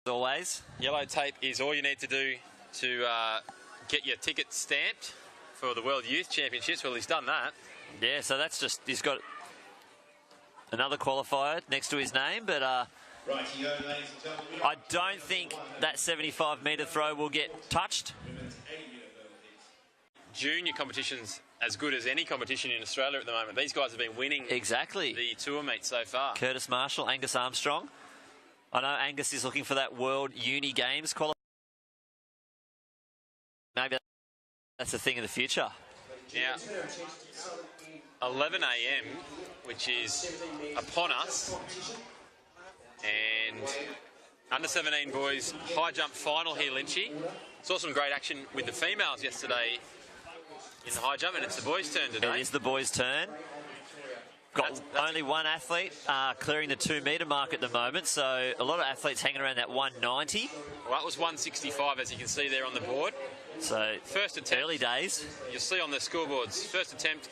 always. Yellow tape is all you need to do to get your ticket stamped for the World Youth Championships. Well, he's done that. Yeah, so that's just, he's got another qualifier next to his name, but I don't think that 75-metre throw will get touched. Junior competition's as good as any competition in Australia at the moment. These guys have been winning the tour meet so far. Curtis Marshall, Angus Armstrong. I know Angus is looking for that World Uni Games qualifier. Maybe that's a thing in the future. Now, 11 a.m, which is upon us, and under 17 boys high jump final here, Lynchy. Saw some great action with the females yesterday in the high jump, and it's the boys' turn today. It is the boys' turn. Got only one athlete clearing the 2-metre mark at the moment, so a lot of athletes hanging around that 190. Well, that was 165, as you can see there on the board. So first attempt, early days. You'll see on the scoreboards, first attempt.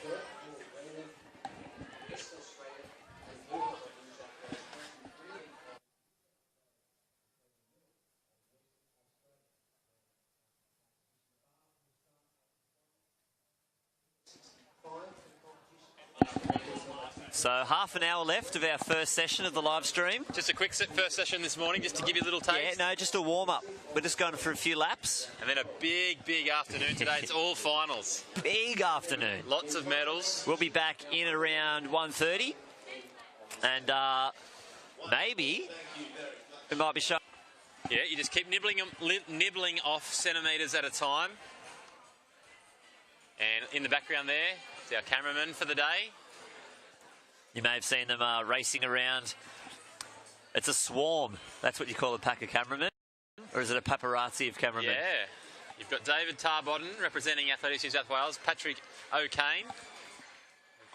So half an hour left of our first session of the live stream. Just a quick first session this morning, just to give you a little taste. Yeah, no, just a warm-up. We're just going for a few laps. And then a big, big afternoon today. It's all finals. Big afternoon. Lots of medals. We'll be back in around 1:30. And maybe we might be showing... Yeah, you just keep nibbling off centimetres at a time. And in the background there, it's our cameraman for the day. You may have seen them racing around. It's a swarm. That's what you call a pack of cameramen. Or is it a paparazzi of cameramen? Yeah. You've got David Tarbodden representing Athletics New South Wales, Patrick O'Kane,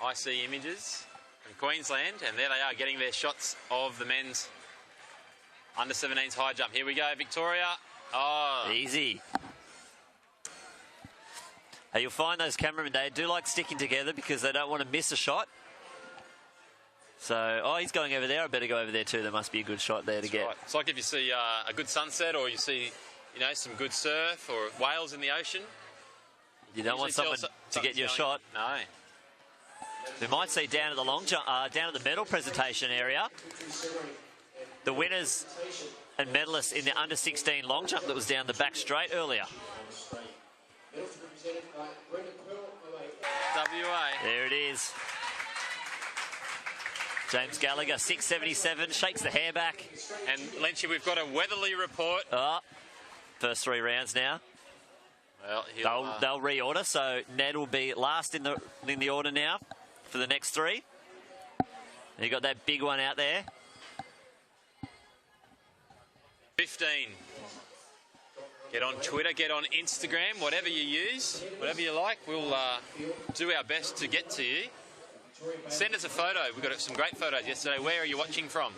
IC Images from Queensland, and there they are getting their shots of the men's under 17s high jump. Here we go, Victoria. Oh. Easy. Hey, you'll find those cameramen, they do like sticking together because they don't want to miss a shot. So, oh, he's going over there. I better go over there too. There must be a good shot there to get. Right. It's like if you see a good sunset, or you see, you know, some good surf or whales in the ocean. You don't want someone to get you a shot. No. We might see down at the long jump, down at the medal presentation area, the winners and medalists in the under 16 long jump that was down the back straight earlier. WA. There it is. James Gallagher, 6.77, shakes the hair back. And Lynchy, we've got a Weatherly report. First 3 rounds now. Well, they'll reorder, so Ned will be last in the order now for the next 3. And you got that big one out there. 15. Get on Twitter, get on Instagram, whatever you use, whatever you like. We'll do our best to get to you. Send us a photo. We've got some great photos yesterday. Where are you watching from?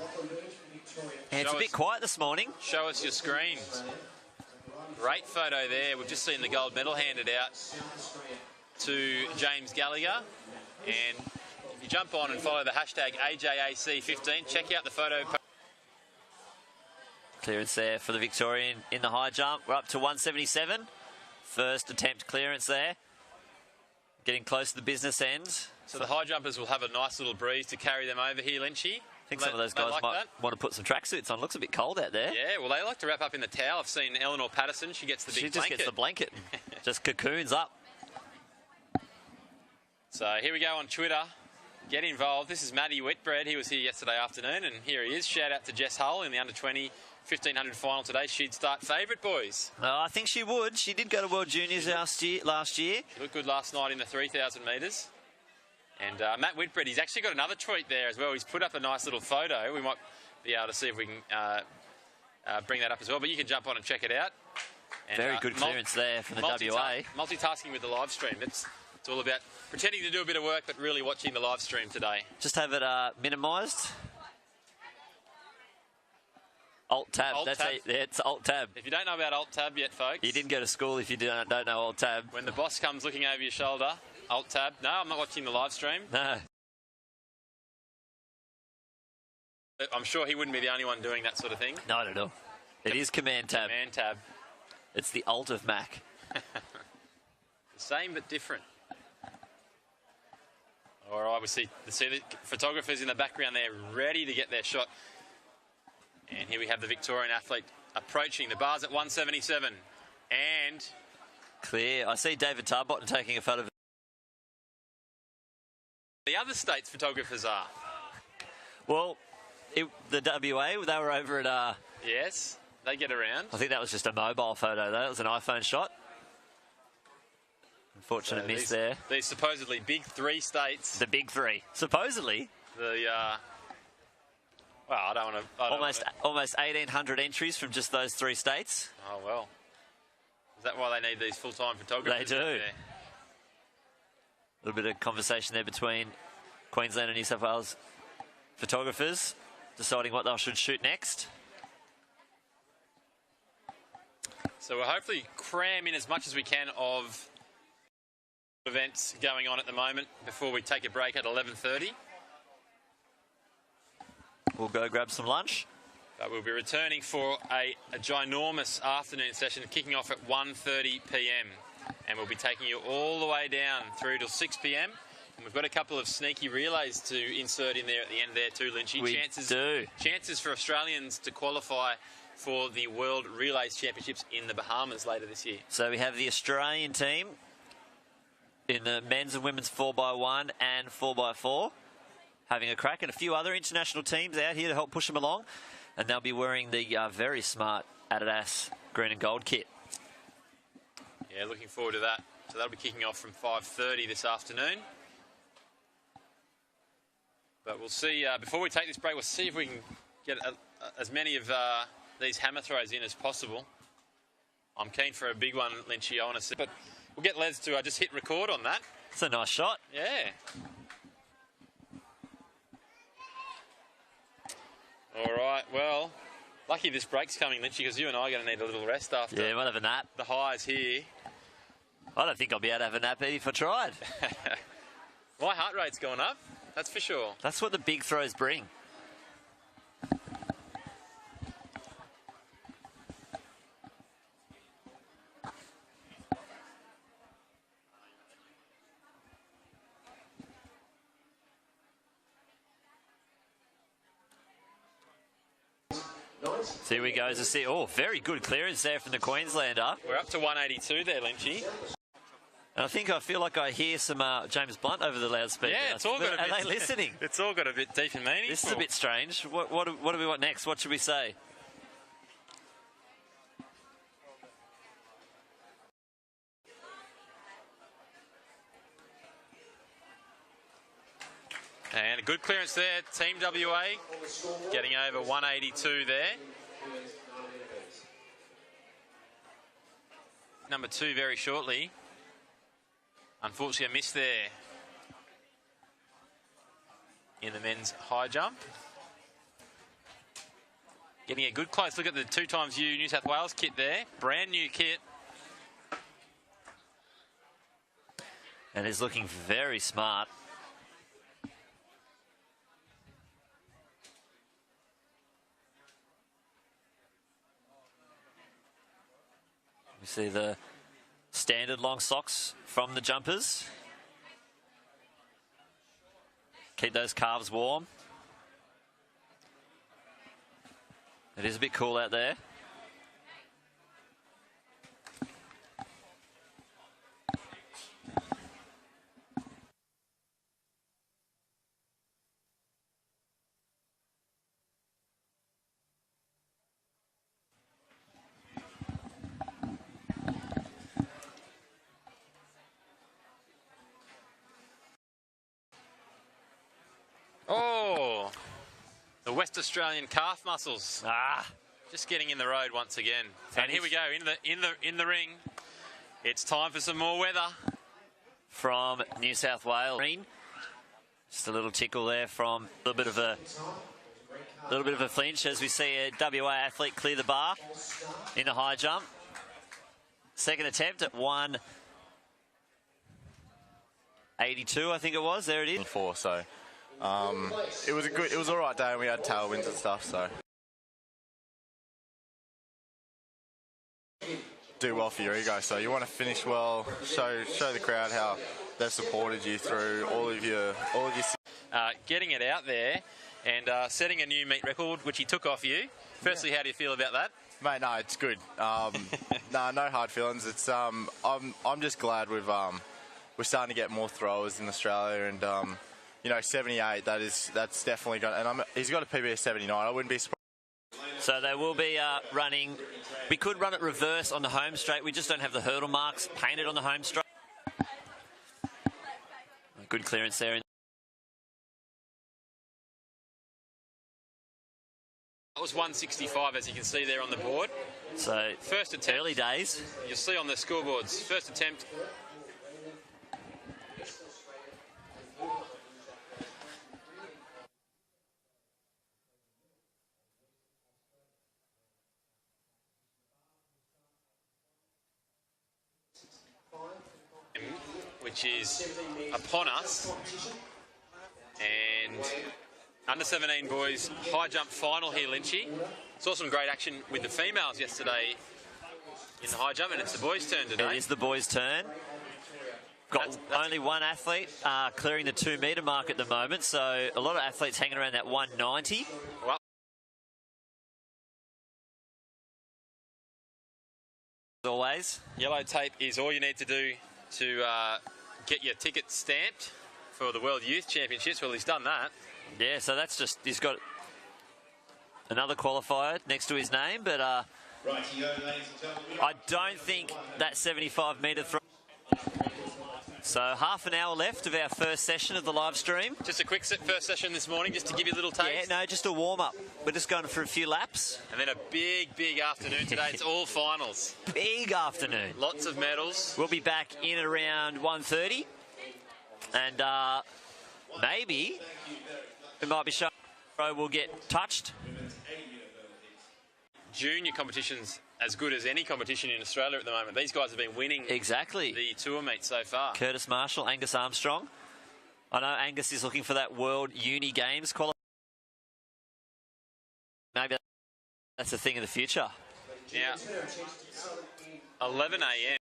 Yeah, it's a bit quiet this morning. Show us your screens. Great photo there. We've just seen the gold medal handed out to James Gallagher. And if you jump on and follow the hashtag AJAC15, check out the photo. Clearance there for the Victorian in the high jump. We're up to 177. First attempt clearance there. Getting close to the business end. So the high jumpers will have a nice little breeze to carry them over here, Lynchy. I think some of those guys might want to put some tracksuits on. Looks a bit cold out there. Yeah, well, they like to wrap up in the towel. I've seen Eleanor Patterson. She gets the big blanket. She just gets the blanket. Just cocoons up. So here we go on Twitter. Get involved. This is Matty Whitbread. He was here yesterday afternoon, and here he is. Shout out to Jess Hull in the under-20 1500 final today. She'd start favourite, boys. I think she would. She did go to World Juniors last year. She looked good last night in the 3,000 metres. And Matt Whitbread, he's actually got another tweet there as well. He's put up a nice little photo. We might be able to see if we can bring that up as well. But you can jump on and check it out. And, very good clearance there from the WA. Multitasking with the live stream. It's all about pretending to do a bit of work, but really watching the live stream today. Just have it minimised. Alt-tab. It's Alt-tab. If you don't know about Alt-tab yet, folks. You didn't go to school if you don't know Alt-tab. When the boss comes looking over your shoulder, Alt-tab. No, I'm not watching the live stream. No. I'm sure he wouldn't be the only one doing that sort of thing. Not at all. It is Command Tab. Command Tab. It's the alt of Mac. The same but different. All right, we see the photographers in the background there ready to get their shot. And here we have the Victorian athlete approaching. The bar's at 177. And... clear. I see David Tarbotton taking a photo. The other state's photographers are? Well, the WA, they were over at... yes, they get around. I think that was just a mobile photo, though. It was an iPhone shot. Unfortunate miss there. These supposedly big three states. The big three. Supposedly. The... well, I don't want to... Almost 1,800 entries from just those three states. Oh, well. Is that why they need these full-time photographers? They do. A little bit of conversation there between Queensland and New South Wales photographers, deciding what they should shoot next. So we'll hopefully cram in as much as we can of events going on at the moment before we take a break at 11:30. We'll go grab some lunch. But we'll be returning for a ginormous afternoon session kicking off at 1:30 p.m. And we'll be taking you all the way down through till 6 p.m. And we've got a couple of sneaky relays to insert in there at the end there too, Lynchy. We do. Chances for Australians to qualify for the World Relays Championships in the Bahamas later this year. So we have the Australian team in the men's and women's 4x1 and 4x4 having a crack, and a few other international teams out here to help push them along. And they'll be wearing the very smart Adidas green and gold kit. Yeah, looking forward to that. So that'll be kicking off from 5:30 this afternoon. But we'll see, before we take this break, we'll see if we can get as many of these hammer throws in as possible. I'm keen for a big one, Lynchy, I want to see. But we'll get Les to just hit record on that. It's a nice shot. Yeah. All right, well, lucky this break's coming, Lynchy, because you and I are going to need a little rest after. Yeah, we'll have a nap. The highs here. I don't think I'll be able to have a nap if I tried. My heart rate's gone up, that's for sure. That's what the big throws bring. So here we go to see. Oh, very good clearance there from the Queenslander. We're up to 182 there, Lynchy. And I feel like I hear some James Blunt over the loudspeaker. Yeah, it's all got a bit... Are they listening? It's all got a bit deep and meaningful. This is a bit strange. What do we want next? What should we say? And a good clearance there. Team WA getting over 182 there. Number 2 very shortly. Unfortunately, a miss there in the men's high jump. Getting a good close look at the 2xU New South Wales kit there. Brand new kit. And is looking very smart. We see the standard long socks from the jumpers. Keep those calves warm. It is a bit cool out there. Oh, the West Australian calf muscles. Just getting in the road once again. And here we go in the ring. It's time for some more weather from New South Wales. Just a little tickle there from a little bit of a flinch as we see a WA athlete clear the bar in the high jump. Second attempt at 182, I think it was. There it is. So it was all right day, and we had tailwinds and stuff. So. do well for your ego. So you want to finish well, show the crowd how they've supported you through all of your. Getting it out there and setting a new meet record, which he took off you. Firstly, how do you feel about that? Mate, no, it's good. No hard feelings. It's I'm just glad we're starting to get more throwers in Australia, and 78. That's definitely got. And he's got a PB of 79. I wouldn't be surprised. So they will be running. We could run it reverse on the home straight. We just don't have the hurdle marks painted on the home straight. Good clearance there. That was 165, as you can see there on the board. So first attempt. Early days. You'll see on the scoreboards. First attempt. Which is upon us, and under 17 boys high jump final here, Lynchy. Saw some great action with the females yesterday in the high jump, and it's the boys' turn today. It is the boys' turn. Got only one athlete clearing the 2 metre mark at the moment, so a lot of athletes hanging around that 190. Well, as always, yellow tape is all you need to do to get your ticket stamped for the World Youth Championships. Well, he's done that. Yeah, so that's just, he's got another qualifier next to his name, but I don't think that 75 metre throw. So half an hour left of our first session of the live stream. Just a quick first session this morning, just to give you a little taste. Yeah, no, just a warm-up. We're just going for a few laps. And then a big afternoon today. It's all finals. Big afternoon. Lots of medals. We'll be back in around 1:30. And maybe it might be shown will get touched. Junior competitions as good as any competition in Australia at the moment. These guys have been winning exactly the tour meet so far. Curtis Marshall, Angus Armstrong. I know Angus is looking for that World Uni Games qualifier. Maybe that's a thing of the future. Now, 11 a.m.